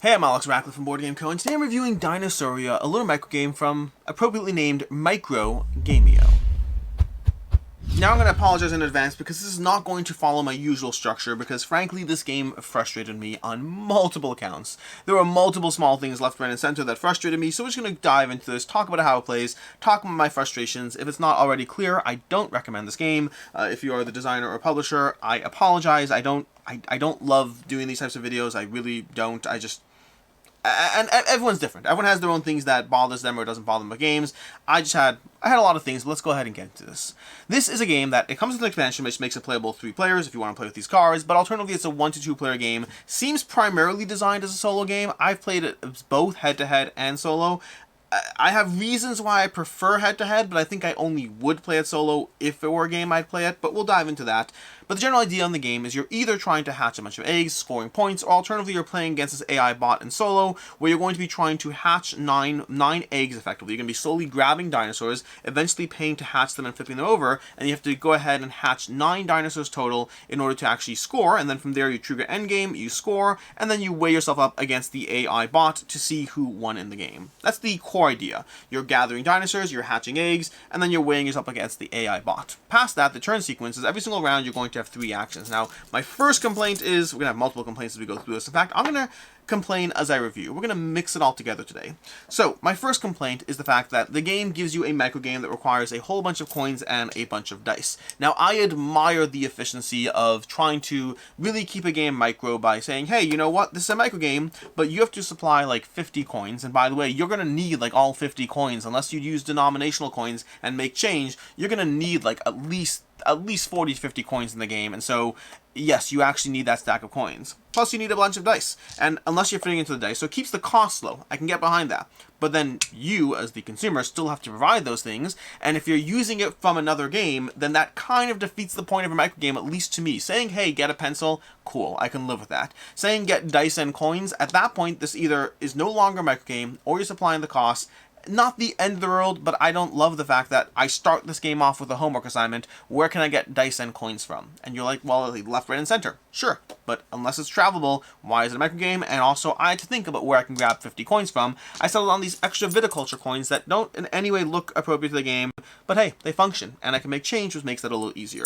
Hey, I'm Alex Ratcliffe from Board Game Co, and today I'm reviewing Dinosauria, a little microgame from appropriately named Microgameo. Now I'm going to apologize in advance because this is not going to follow my usual structure because frankly this game frustrated me on multiple accounts. There were multiple small things left, right, and center that frustrated me, so we're just going to dive into this, talk about how it plays, talk about my frustrations. If it's not already clear, I don't recommend this game. If you are the designer or publisher, I apologize. I don't love doing these types of videos. I really don't. And everyone's different. Everyone has their own things that bothers them or doesn't bother them with games. I had a lot of things, but let's go ahead and get into this. This is a game that, it comes with an expansion which makes it playable 3 players if you want to play with these cards, but alternatively it's a 1 to 2 player game. Seems primarily designed as a solo game. I've played it both head-to-head and solo. I have reasons why I prefer head-to-head, but I think I only would play it solo if it were a game I'd play it, but we'll dive into that. But the general idea in the game is you're either trying to hatch a bunch of eggs, scoring points, or alternatively you're playing against this AI bot in solo, where you're going to be trying to hatch nine eggs effectively. You're going to be slowly grabbing dinosaurs, eventually paying to hatch them and flipping them over, and you have to go ahead and hatch 9 dinosaurs total in order to actually score, and then from there you trigger endgame, you score, and then you weigh yourself up against the AI bot to see who won in the game. That's the core idea. You're gathering dinosaurs, you're hatching eggs, and then you're weighing yourself against the AI bot. Past that, the turn sequence is every single round you're going to have 3 actions. Now, my first complaint is, we're going to have multiple complaints as we go through this. In fact, I'm going to complain as I review. We're going to mix it all together today. So, my first complaint is the fact that the game gives you a microgame that requires a whole bunch of coins and a bunch of dice. Now, I admire the efficiency of trying to really keep a game micro by saying, hey, you know what, this is a microgame, but you have to supply like 50 coins, and by the way, you're going to need like all 50 coins, unless you use denominational coins and make change, you're going to need like at least 40 to 50 coins in the game, and so yes, you actually need that stack of coins. Plus you need a bunch of dice, and unless you're fitting into the dice, so it keeps the cost low. I can get behind that. But then you, as the consumer, still have to provide those things, and if you're using it from another game, then that kind of defeats the point of a microgame, at least to me. Saying, hey, get a pencil, cool, I can live with that. Saying get dice and coins, at that point, this either is no longer a microgame, or you're supplying the cost. Not the end of the world, but I don't love the fact that I start this game off with a homework assignment, where can I get dice and coins from? And you're like, well, left, right, and center. Sure, but unless it's travelable, why is it a microgame? And also, I had to think about where I can grab 50 coins from. I settled on these extra viticulture coins that don't in any way look appropriate to the game, but hey, they function, and I can make change, which makes that a little easier.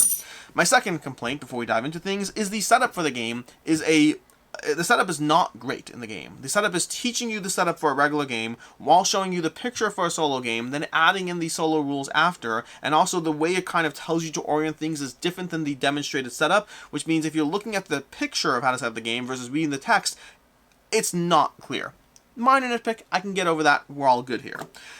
My second complaint, before we dive into things, is the setup for the game the setup is not great in the game. The setup is teaching you the setup for a regular game while showing you the picture for a solo game, then adding in the solo rules after, and also the way it kind of tells you to orient things is different than the demonstrated setup, which means if you're looking at the picture of how to set up the game versus reading the text, it's not clear. Minor nitpick, I can get over that, we're all good here.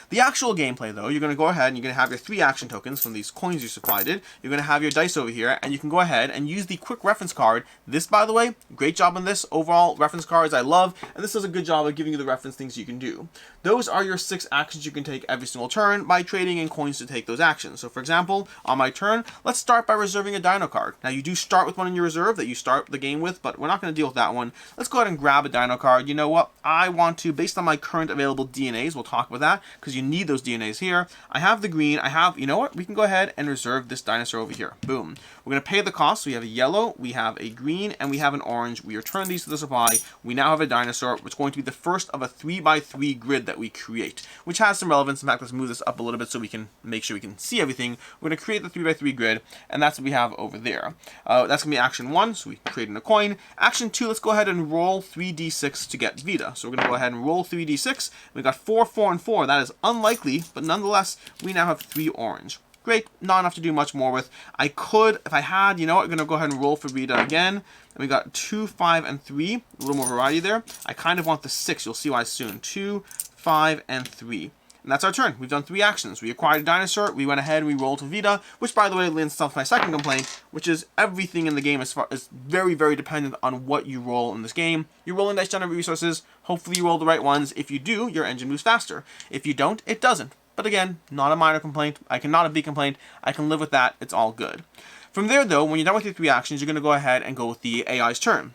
The actual gameplay though, you're going to go ahead and you're going to have your 3 action tokens from these coins you supplied. You're going to have your dice over here, and you can go ahead and use the quick reference card. This, by the way, great job on this. Overall, reference cards I love, and this does a good job of giving you the reference things you can do. Those are your 6 actions you can take every single turn by trading in coins to take those actions. So for example, on my turn, let's start by reserving a Dino card. Now you do start with one in your reserve that you start the game with, but we're not going to deal with that one. Let's go ahead and grab a Dino card. You know what? I want to, based on my current available DNAs, we'll talk about that, because you need those DNAs here. I have the green, you know what? We can go ahead and reserve this dinosaur over here. Boom. We're going to pay the cost. So we have a yellow, we have a green, and we have an orange. We return these to the supply. We now have a dinosaur, which is going to be the first of a 3x3 grid that we create, which has some relevance. In fact, let's move this up a little bit so we can make sure we can see everything. We're going to create the 3x3 grid, and that's what we have over there. That's going to be action 1, so we create in a coin. Action 2, let's go ahead and roll 3d6 to get Vita. So we're going to go ahead and roll 3d6. We got 4, 4, and 4. That is unlikely, but nonetheless, we now have 3 orange. Great, not enough to do much more with. I could, if I had, you know what, I'm going to go ahead and roll for Vita again. And we got 2, 5, and 3. A little more variety there. I kind of want the 6. You'll see why soon. 2, 5, and 3. And that's our turn. We've done 3 actions. We acquired a dinosaur, we went ahead and we rolled to Vita, which by the way lends itself to my second complaint, which is everything in the game is very, very dependent on what you roll in this game. You're rolling dice generate resources, hopefully you roll the right ones. If you do, your engine moves faster. If you don't, it doesn't. But again, not a minor complaint. Not a big complaint. I can live with that. It's all good. From there though, when you're done with your 3 actions, you're going to go ahead and go with the AI's turn.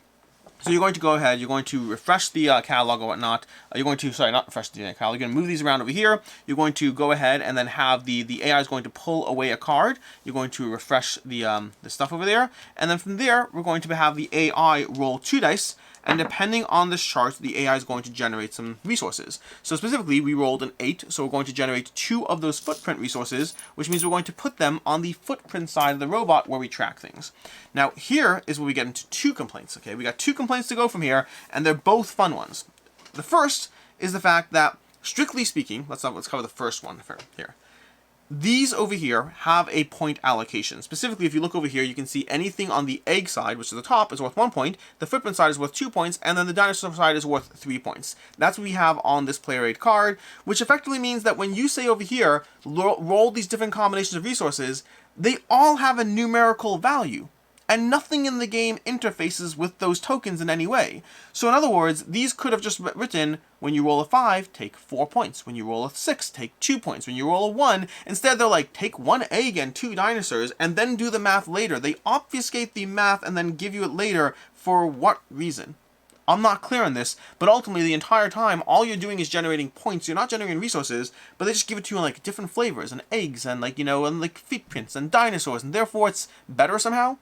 So you're going to go ahead, you're going to refresh the catalog or whatnot. You're going to, sorry, not refresh the catalog. You're going to move these around over here. You're going to go ahead and then have the AI is going to pull away a card. You're going to refresh the stuff over there. And then from there, we're going to have the AI roll 2 dice. and depending on this chart, the AI is going to generate some resources. So specifically, we rolled an 8, so we're going to generate 2 of those footprint resources, which means we're going to put them on the footprint side of the robot where we track things. Now, here is where we get into 2 complaints, okay? We got 2 complaints to go from here, and they're both fun ones. The first is the fact that, strictly speaking, let's cover the first one here. These over here have a point allocation. Specifically, if you look over here, you can see anything on the egg side, which is the top, is worth 1 point, the footprint side is worth 2 points, and then the dinosaur side is worth 3 points. That's what we have on this player aid card, which effectively means that when you say over here, roll these different combinations of resources, they all have a numerical value. And nothing in the game interfaces with those tokens in any way. So in other words, these could have just written, when you roll a 5, take 4 points. When you roll a 6, take 2 points. When you roll a 1, instead they're like, take 1 egg and 2 dinosaurs, and then do the math later. They obfuscate the math and then give you it later. For what reason? I'm not clear on this, but ultimately the entire time, all you're doing is generating points. You're not generating resources, but they just give it to you in like different flavors, and eggs, and like, you know, and like footprints, and dinosaurs, and therefore it's better somehow?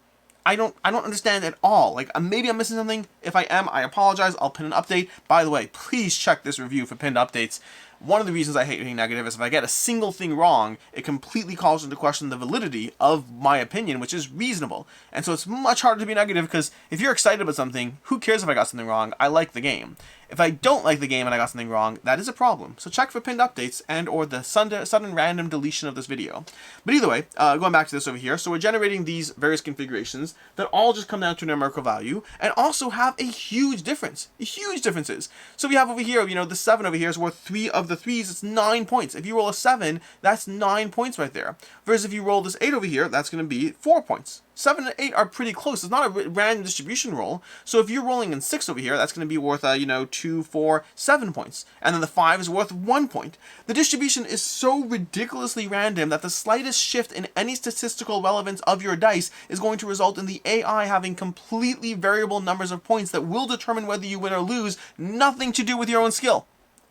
I don't understand at all. Like, maybe I'm missing something. If I am, I apologize. I'll pin an update. By the way, please check this review for pinned updates. One of the reasons I hate being negative is if I get a single thing wrong, it completely calls into question the validity of my opinion, which is reasonable. And so it's much harder to be negative, because if you're excited about something, who cares if I got something wrong? I like the game. If I don't like the game and I got something wrong, that is a problem. So check for pinned updates and or the sudden random deletion of this video. But either way, going back to this over here, so we're generating these various configurations that all just come down to a numerical value and also have a huge difference. Huge differences. So we have over here, you know, the 7 over here is worth 3 of the 3s. It's 9 points. If you roll a 7, that's 9 points right there. Whereas if you roll this 8 over here, that's going to be 4 points. 7 and 8 are pretty close. It's not a random distribution roll. So if you're rolling in 6 over here, that's going to be worth, 2, 4, 7 points. And then the 5 is worth 1 point. The distribution is so ridiculously random that the slightest shift in any statistical relevance of your dice is going to result in the AI having completely variable numbers of points that will determine whether you win or lose, nothing to do with your own skill.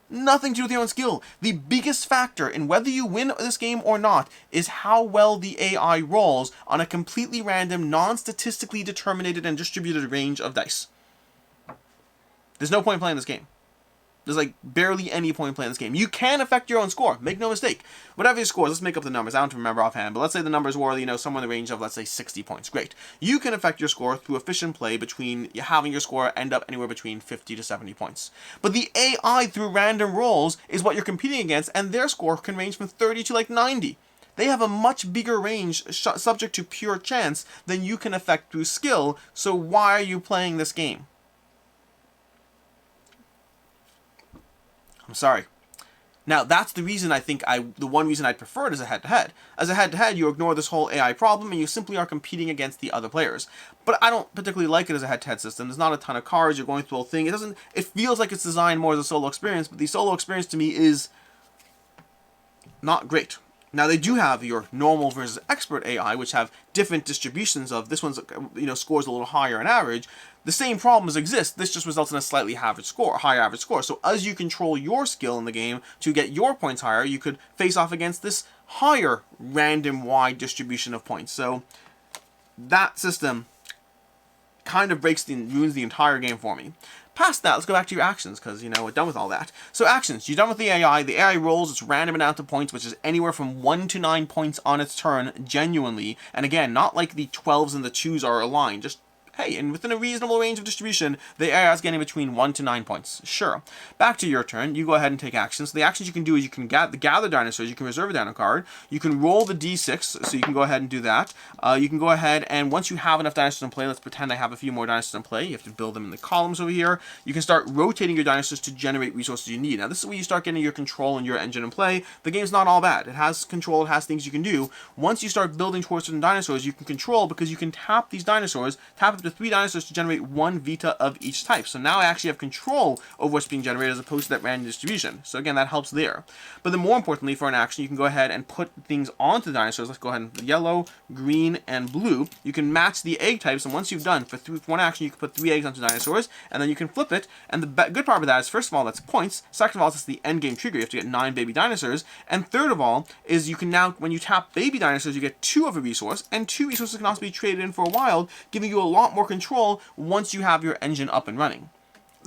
Nothing to do with your own skill. The biggest factor in whether you win this game or not is how well the AI rolls on a completely random, non-statistically determined and distributed range of dice. There's no point playing this game. There's like barely any point playing this game. You can affect your own score. Make no mistake. Whatever your score, let's make up the numbers. I don't remember offhand, but let's say the numbers were, somewhere in the range of, let's say, 60 points. Great. You can affect your score through efficient play between having your score end up anywhere between 50 to 70 points. But the AI through random rolls is what you're competing against, and their score can range from 30 to like 90. They have a much bigger range subject to pure chance than you can affect through skill, so why are you playing this game? I'm sorry. Now, that's the reason I think the one reason I'd prefer it as a head-to-head. As a head-to-head, you ignore this whole AI problem, and you simply are competing against the other players. But I don't particularly like it as a head-to-head system. There's not a ton of cards, you're going through the whole thing. It feels like it's designed more as a solo experience, but the solo experience to me is not great. Now, they do have your normal versus expert AI, which have different distributions of this one's, scores a little higher on average. The same problems exist. This just results in a slightly higher average score. So as you control your skill in the game to get your points higher, you could face off against this higher random wide distribution of points. So that system kind of ruins the entire game for me. Past that, let's go back to your actions, because, we're done with all that. So actions, you're done with the AI. The AI rolls its random amount of points, which is anywhere from 1 to 9 points on its turn, genuinely. And again, not like the 12s and the 2s are aligned, just hey, and within a reasonable range of distribution, the AI is getting between 1 to 9 points. Sure. Back to your turn, you go ahead and take actions. So the actions you can do is you can gather dinosaurs, you can reserve a dino card, you can roll the d6, so you can go ahead and do that. You can go ahead and once you have enough dinosaurs in play, let's pretend I have a few more dinosaurs in play, you have to build them in the columns over here, you can start rotating your dinosaurs to generate resources you need. Now this is where you start getting your control and your engine in play. The game's not all bad. It has control, it has things you can do. Once you start building towards certain dinosaurs, you can control because you can tap these dinosaurs, tap up to 3 dinosaurs to generate 1 Vita of each type. So now I actually have control over what's being generated as opposed to that random distribution. So again, that helps there. But then more importantly, for an action, you can go ahead and put things onto the dinosaurs. Let's go ahead and yellow, green, and blue. You can match the egg types, and once you've done, for one action, you can put 3 eggs onto dinosaurs, and then you can flip it. And the good part of that is, first of all, that's points. Second of all, it's the end game trigger. You have to get 9 baby dinosaurs. And third of all, is you can now, when you tap baby dinosaurs, you get 2 of a resource, and 2 resources can also be traded in for a wild, giving you a lot more control once you have your engine up and running.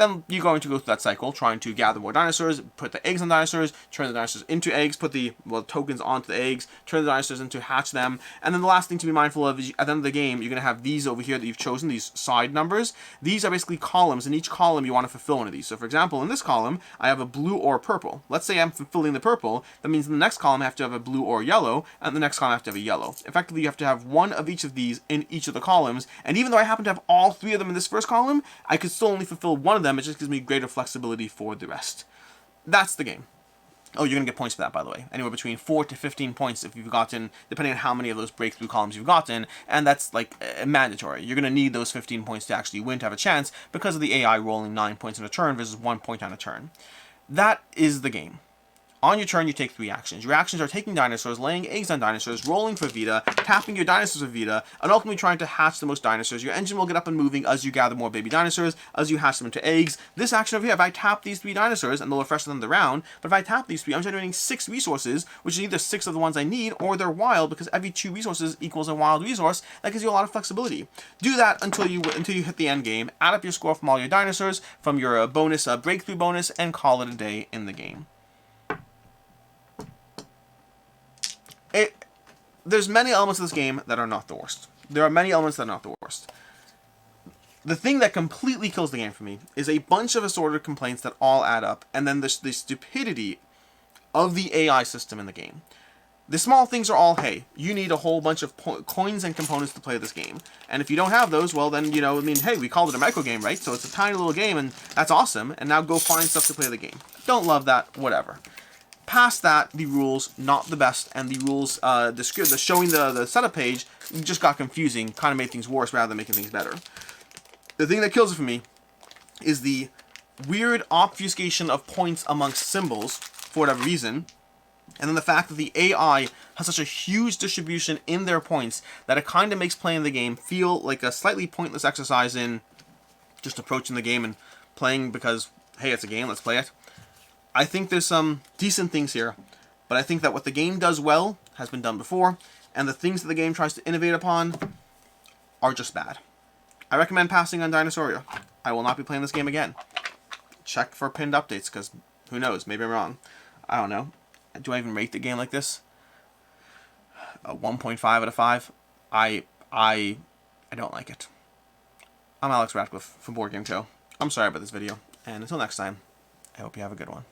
then you're going to go through that cycle, trying to gather more dinosaurs, put the eggs on dinosaurs, turn the dinosaurs into eggs, put the tokens onto the eggs, turn the dinosaurs into hatch them, and then the last thing to be mindful of is at the end of the game, you're going to have these over here that you've chosen, these side numbers. These are basically columns, and each column you want to fulfill one of these. So for example, in this column, I have a blue or purple. Let's say I'm fulfilling the purple, that means in the next column I have to have a blue or yellow, and the next column I have to have a yellow. Effectively, you have to have one of each of these in each of the columns, and even though I happen to have all three of them in this first column, I could still only fulfill one of them. It just gives me greater flexibility for the rest. That's the game. Oh, you're going to get points for that, by the way. Anywhere between 4 to 15 points if you've gotten, depending on how many of those breakthrough columns you've gotten, and that's like mandatory. You're going to need those 15 points to actually win, to have a chance, because of the AI rolling 9 points on a turn versus 1 point on a turn. That is the game. On your turn, you take 3 actions. Your actions are taking dinosaurs, laying eggs on dinosaurs, rolling for Vita, tapping your dinosaurs with Vita, and ultimately trying to hatch the most dinosaurs. Your engine will get up and moving as you gather more baby dinosaurs, as you hatch them into eggs. This action over here, if I tap these 3 dinosaurs, and they'll refresh them the round, but if I tap these 3, I'm generating 6 resources, which is either 6 of the ones I need, or they're wild, because every 2 resources equals a wild resource. That gives you a lot of flexibility. Do that until you hit the end game, add up your score from all your dinosaurs, from your bonus, breakthrough bonus, and call it a day in the game. There's many elements of this game that are not the worst. There are many elements that are not the worst. The thing that completely kills the game for me is a bunch of assorted complaints that all add up, and then the stupidity of the AI system in the game. The small things are all, hey, you need a whole bunch of coins and components to play this game. And if you don't have those, well then, hey, we called it a microgame, right? So it's a tiny little game, and that's awesome, and now go find stuff to play the game. Don't love that, whatever. Past that, the rules, not the best, and the rules, showing the setup page just got confusing, kind of made things worse rather than making things better. The thing that kills it for me is the weird obfuscation of points amongst symbols, for whatever reason, and then the fact that the AI has such a huge distribution in their points that it kind of makes playing the game feel like a slightly pointless exercise in just approaching the game and playing because, hey, it's a game, let's play it. I think there's some decent things here, but I think that what the game does well has been done before, and the things that the game tries to innovate upon are just bad. I recommend passing on Dinosauria. I will not be playing this game again. Check for pinned updates, because who knows, maybe I'm wrong. I don't know. Do I even rate the game like this? A 1.5 out of 5? I don't like it. I'm Alex Ratcliffe from Board Game Co. I'm sorry about this video, and until next time, I hope you have a good one.